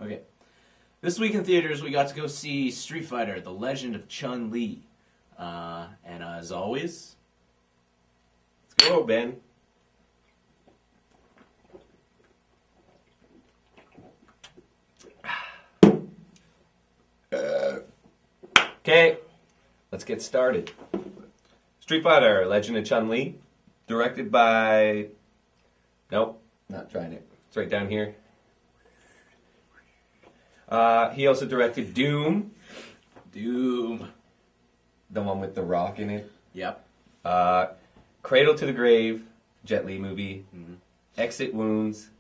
Okay. This week in theaters, we got to go see Street Fighter: The Legend of Chun-Li. And as always, Let's go, Ben. Okay, let's get started. Street Fighter: Legend of Chun-Li, directed by... Nope, not trying it. It's right down here. He also directed Doom. Doom. The one with The Rock in it. Yep. Cradle to the Grave, Jet Li movie. Mm-hmm. Exit Wounds.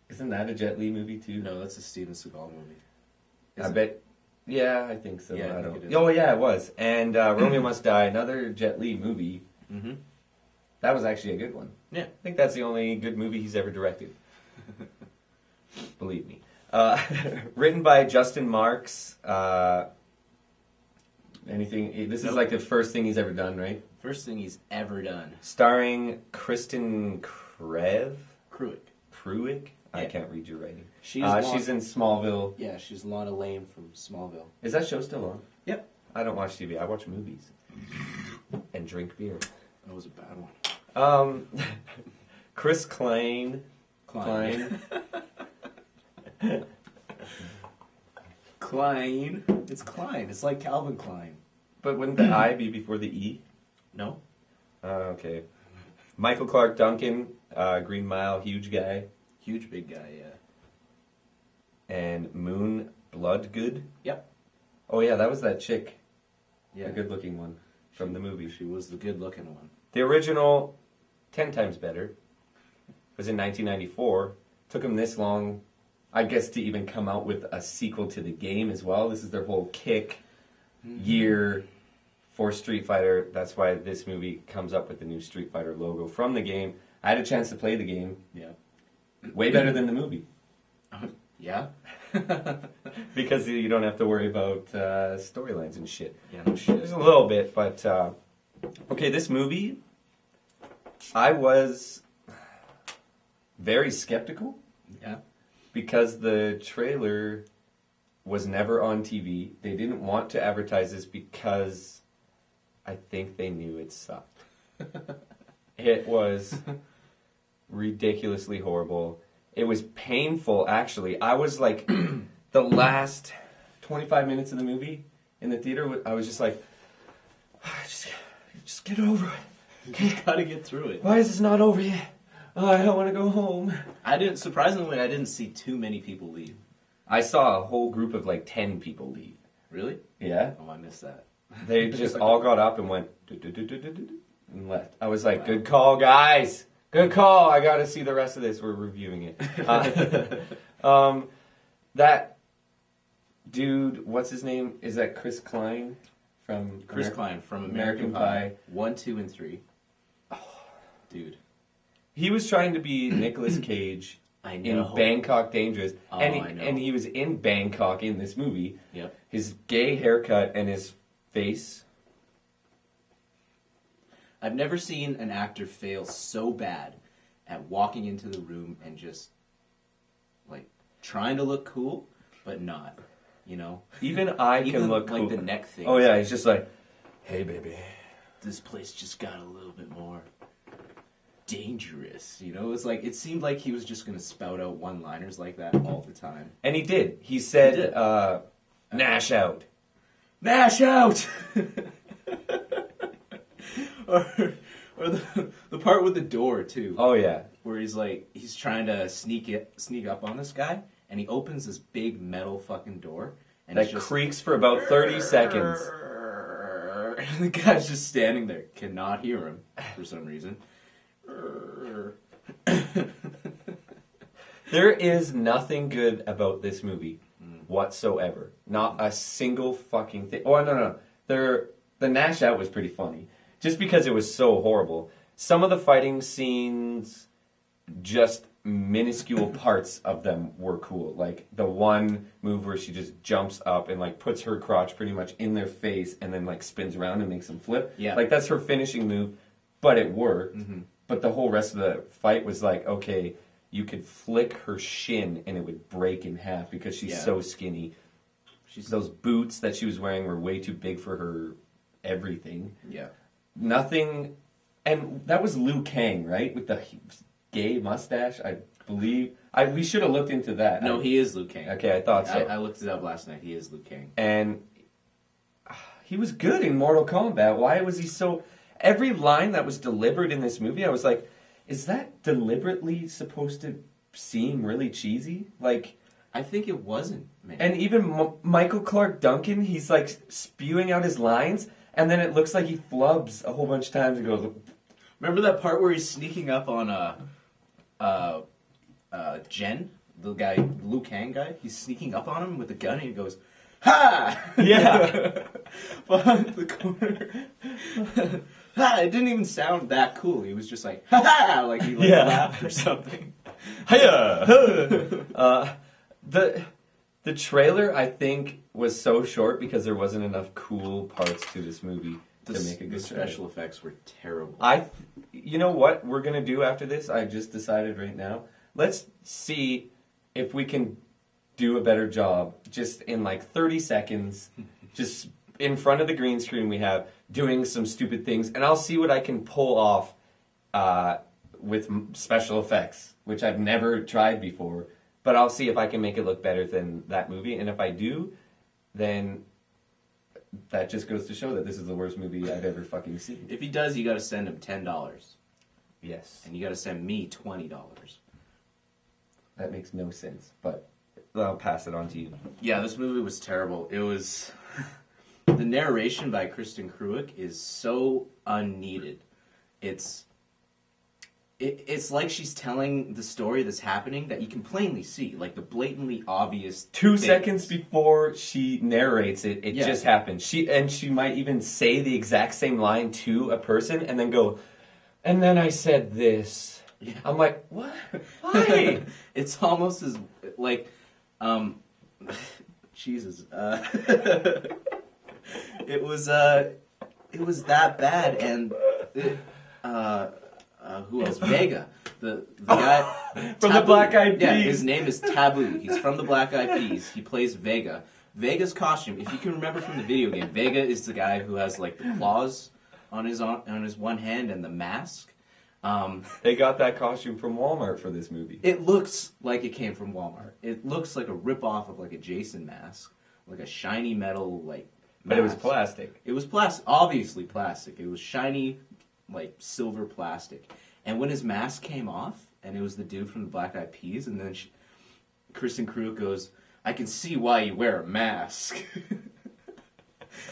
Isn't that a Jet Li movie too? No, that's a Steven Seagal movie. I bet. Yeah, I think so. Yeah, I think don't. it is. Oh yeah, it was. And Romeo Must Die, another Jet Li movie. Mm-hmm. That was actually a good one. Yeah. I think that's the only good movie he's ever directed. Believe me. Written by Justin Marks. Anything? This is like the first thing he's ever done, right? First thing he's ever done. Starring Kristen Pruitt. I Yeah. can't read your writing. She's in Smallville. Yeah, she's Lana Lane from Smallville. Is that show still on? Yep. I don't watch TV. I watch movies and drink beer. That was a bad one. Chris Klein. Klein. Klein. It's Klein. It's like Calvin Klein. But wouldn't the I be before the E? No. Okay. Michael Clark Duncan, Green Mile, huge guy. Huge big guy, yeah. And Moon Bloodgood. Yep. Oh yeah, that was that chick. Yeah. The good-looking one from the movie. She was the good-looking one. The original, 10 times better, was in 1994. Took them this long, I guess, to even come out with a sequel to the game as well. This is their whole kick year for Street Fighter. That's why this movie comes up with the new Street Fighter logo from the game. I had a chance to play the game. Yeah. Way better than the movie. Yeah? Because you don't have to worry about storylines and shit. Yeah, no shit. There's a little bit, but... okay, this movie, I was very skeptical. Yeah. Because the trailer was never on TV. They didn't want to advertise this because I think they knew it sucked. It was ridiculously horrible. It was painful, actually. I was like, the last 25 minutes of the movie in the theater, I was just like, just get over it. You gotta get through it. Why is this not over yet? Oh, I don't want to go home. Surprisingly, I didn't see too many people leave. I saw a whole group of like 10 people leave. Really? Yeah. Oh, I missed that. They just all got up and went and left. I was like, good call, guys. Good call. I got to see the rest of this. We're reviewing it. That dude, what's his name? Is that Chris Klein from Klein from American Pie 1, 2, and 3. Oh, dude. He was trying to be Nicolas Cage I know. in Bangkok Dangerous. Oh, and I know. And he was in Bangkok in this movie. Yep. His gay haircut and his face. I've never seen an actor fail so bad at walking into the room and just, like, trying to look cool, but not, you know? Even I Even, can look like, cool. the neck thing. Oh, yeah, he's just like, hey, baby. This place just got a little bit more dangerous, you know? It seemed like he was just going to spout out one-liners like that all the time. And he did. He said, He did. Nash out. Nash out! or the part with the door, too. Oh, yeah. Where he's trying to sneak up on this guy, and he opens this big metal fucking door. And That creaks for about 30 seconds. And the guy's just standing there, cannot hear him, for some reason. There is nothing good about this movie whatsoever. Not a single fucking thing. Oh, no. The Nash out was pretty funny. Just because it was so horrible. Some of the fighting scenes, just minuscule parts of them were cool. Like the one move where she just jumps up and like puts her crotch pretty much in their face and then like spins around and makes them flip. Yeah. Like that's her finishing move, but it worked. Mm-hmm. But the whole rest of the fight was like, okay, you could flick her shin and it would break in half because she's so skinny. Those boots that she was wearing were way too big for her everything. Yeah. Nothing... And that was Liu Kang, right? With the gay mustache, I believe. We should have looked into that. No, he is Liu Kang. Okay, I thought so. I looked it up last night. He is Liu Kang. And he was good in Mortal Kombat. Why was he so... Every line that was delivered in this movie, I was like, is that deliberately supposed to seem really cheesy? Like... I think it wasn't, man. And even Michael Clark Duncan, he's like spewing out his lines, and then it looks like he flubs a whole bunch of times and goes... Remember that part where he's sneaking up on Jen, the guy, Liu Kang guy? He's sneaking up on him with a gun and he goes, "Ha!" Yeah. Behind the corner. Ha! It didn't even sound that cool. He was just like, "Ha ha!" Like he laughed or something. Hiya! The trailer, I think, was so short because there wasn't enough cool parts to this movie to make a good special effects were terrible. You know what we're going to do after this? I just decided right now. Let's see if we can do a better job just in like 30 seconds, just in front of the green screen we have, doing some stupid things, and I'll see what I can pull off with special effects, which I've never tried before. But I'll see if I can make it look better than that movie. And if I do, then that just goes to show that this is the worst movie I've ever fucking seen. If he does, you got to send him $10. Yes. And you got to send me $20. That makes no sense, but I'll pass it on to you. Yeah, this movie was terrible. It was... The narration by Kristen Kreuk is so unneeded. It's like she's telling the story that's happening that you can plainly see, like the blatantly obvious 2 seconds before she narrates it, it just happened. She might even say the exact same line to a person and then go, and then I said this. Yeah. I'm like, what? Why? It's almost as like, Jesus. It was that bad, and who else? Vega, the guy from the Black Eyed Peas. Yeah, his name is Taboo. He's from the Black Eyed Peas. He plays Vega. Vega's costume, if you can remember from the video game, Vega is the guy who has like the claws on his one hand and the mask. They got that costume from Walmart for this movie. It looks like it came from Walmart. It looks like a rip-off of like a Jason mask, like a shiny metal like. But it was plastic. It was plastic, obviously plastic. It was shiny, like silver plastic. And when his mask came off, and it was the dude from the Black Eyed Peas, and then Kristen Kreuk goes, "I can see why you wear a mask."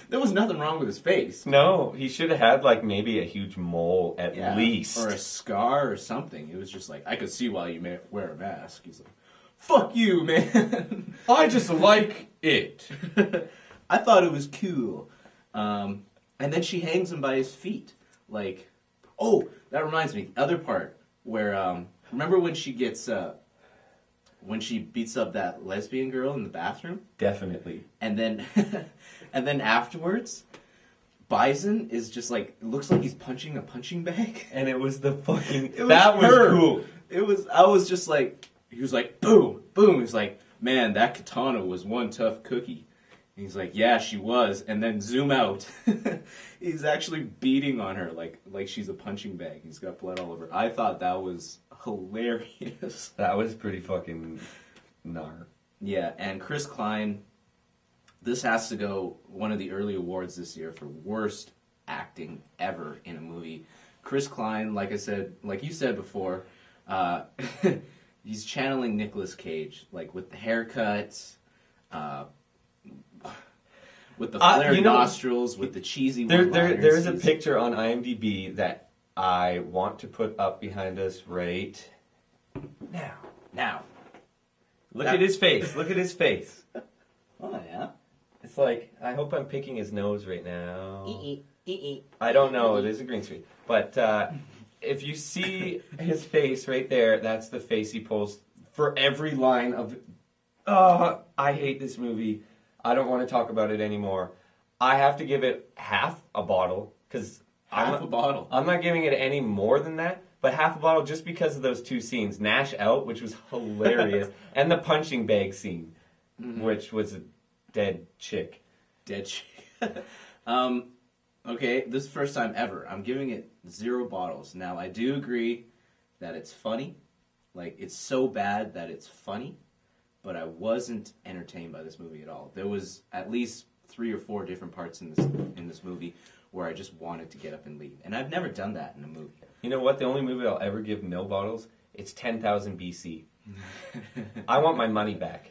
There was nothing wrong with his face. No, he should have had like maybe a huge mole at least. Or a scar or something. It was just like, I could see why you wear a mask. He's like, fuck you, man. I just like it. I thought it was cool. And then she hangs him by his feet. Like, oh, that reminds me. Other part where, remember when she gets, when she beats up that lesbian girl in the bathroom? Definitely. And then, and then afterwards, Bison is just like, it looks like he's punching a punching bag. And it was the fucking, that was her. Cool. I was just like, he was like, boom, boom. He's like, man, that katana was one tough cookie. And he's like, yeah, she was. And then zoom out. He's actually beating on her like she's a punching bag. He's got blood all over. I thought that was hilarious. That was pretty fucking gnar. Yeah, and Chris Klein, this has to go one of the early awards this year for worst acting ever in a movie. Chris Klein, like I said, like you said before, he's channeling Nicolas Cage, like with the haircuts, with the flared nostrils, with the cheesy one-liners. There's a picture on IMDb that I want to put up behind us right now. Look at his face. Look at his face. Oh, yeah. It's like, I hope I'm picking his nose right now. I don't know. It is a green screen. But if you see his face right there, that's the face he pulls for every line of, oh, I hate this movie. I don't want to talk about it anymore. I have to give it half a bottle because half a bottle. I'm not giving it any more than that. but half a bottle just because of those two scenes. Nash out, which was hilarious, and the punching bag scene, which was a dead chick. Dead chick. Okay, this is the first time ever. I'm giving it 0 bottles. Now, I do agree that it's funny. Like, it's so bad that it's funny, but I wasn't entertained by this movie at all. There was at least 3 or 4 different parts in this movie where I just wanted to get up and leave. And I've never done that in a movie. You know what? The only movie I'll ever give nil bottles, it's 10,000 BC. I want my money back.